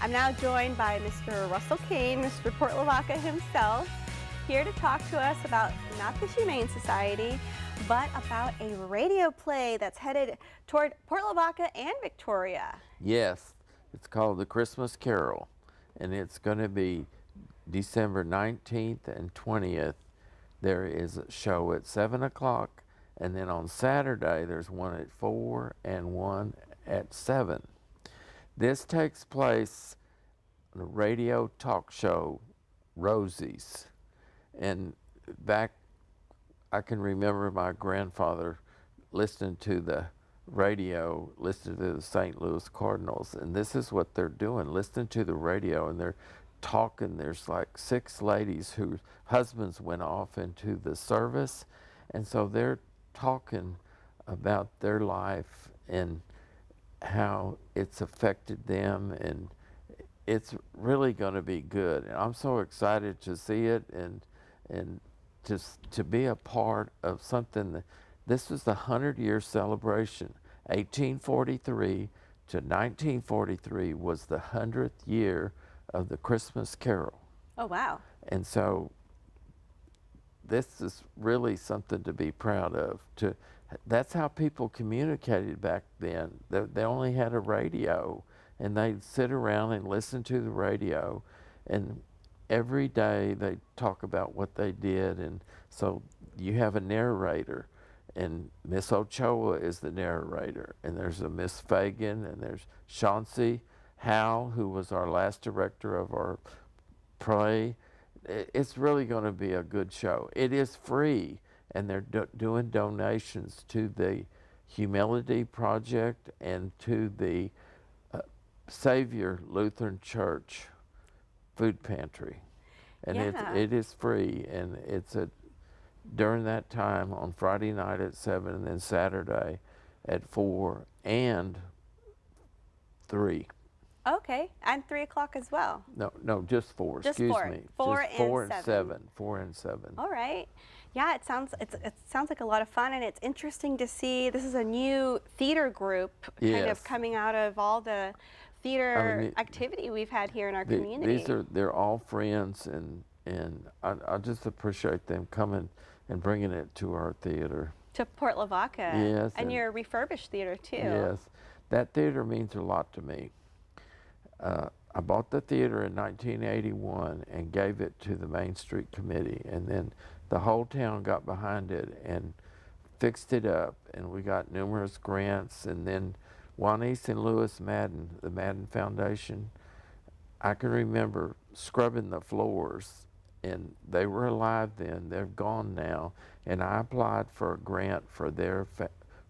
I'm now joined by Mr. Russell Kane, Mr. Port Lavaca himself, here to talk to us about not the Humane Society, but about a radio play that's headed toward Port Lavaca and Victoria. Yes, it's called The Christmas Carol, and it's going to be December 19th and 20th. There is a show at 7 o'clock, and then on Saturday there's one at 4 and one at 7. This takes place on a radio talk show, Rosie's. And back, I can remember my grandfather listening to the radio, listening to the St. Louis Cardinals, and this is what they're doing, listening to the radio, and they're talking. There's like 6 ladies whose husbands went off into the service, and so they're talking about their life and how it's affected them, and it's really going to be good. And I'm so excited to see it and to be a part of something that, this was the 100-year celebration. 1843 to 1943 was the 100th year of the Christmas Carol. Oh, wow. And so this is really something to be proud of. That's how people communicated back then. They only had a radio, and they'd sit around and listen to the radio, and every day they talk about what they did. And so you have a narrator, and Miss Ochoa is the narrator, and there's a Miss Fagan, and there's Chauncey Howe, who was our last director of our play. It's really going to be a good show. It is free, and they're doing donations to the Humility Project and to the Savior Lutheran Church food pantry. And Yeah. it is free, and it's during that time on Friday night at 7 and then Saturday at 4 and 3. Okay, and 3 o'clock as well. No, just 4. Just excuse 4. me. 4 just and 4 and 7. 7. 4 and 7. All right. Yeah, it sounds like a lot of fun, and it's interesting to see. This is a new theater group kind of Yes. coming out of all the theater activity we've had here in our community. They're all friends, and I just appreciate them coming and bringing it to our theater. To Port Lavaca. Yes. And your refurbished theater too. Yes, that theater means a lot to me. I bought the theater in 1981 and gave it to the Main Street Committee, and then the whole town got behind it and fixed it up, and we got numerous grants. And then Juanice and Lewis Madden, the Madden Foundation, I can remember scrubbing the floors, and they were alive then. They're gone now, and I applied for a grant for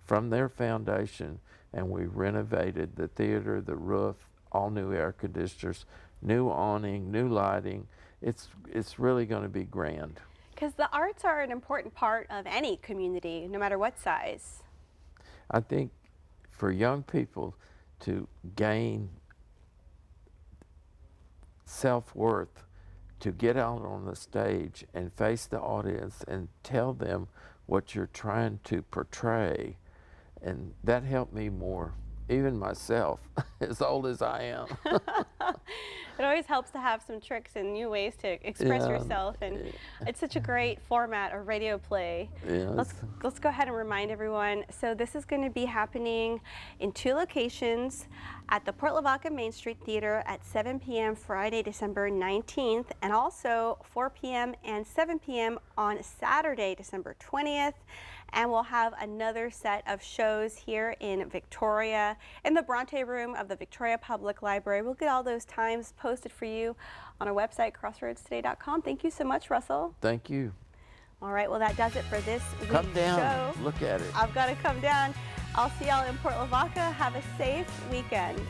from their foundation, and we renovated the theater, the roof, all new air conditioners, new awning, new lighting. It's really going to be grand. Because the arts are an important part of any community, no matter what size. I think for young people to gain self-worth, to get out on the stage and face the audience and tell them what you're trying to portray, and that helped me more, even myself, as old as I am. It always helps to have some tricks and new ways to express yourself, and it's such a great format, a radio play. Yes. Let's go ahead and remind everyone. So this is going to be happening in 2 locations, at the Port Lavaca Main Street Theater at 7 p.m. Friday, December 19th, and also 4 p.m. and 7 p.m. on Saturday, December 20th. And we'll have another set of shows here in Victoria in the Bronte Room of the Victoria Public Library. We'll get all those times posted for you on our website, crossroadstoday.com. Thank you so much, Russell. Thank you. All right, well, that does it for this week's show. Come down, look at it. I've got to come down. I'll see y'all in Port Lavaca. Have a safe weekend.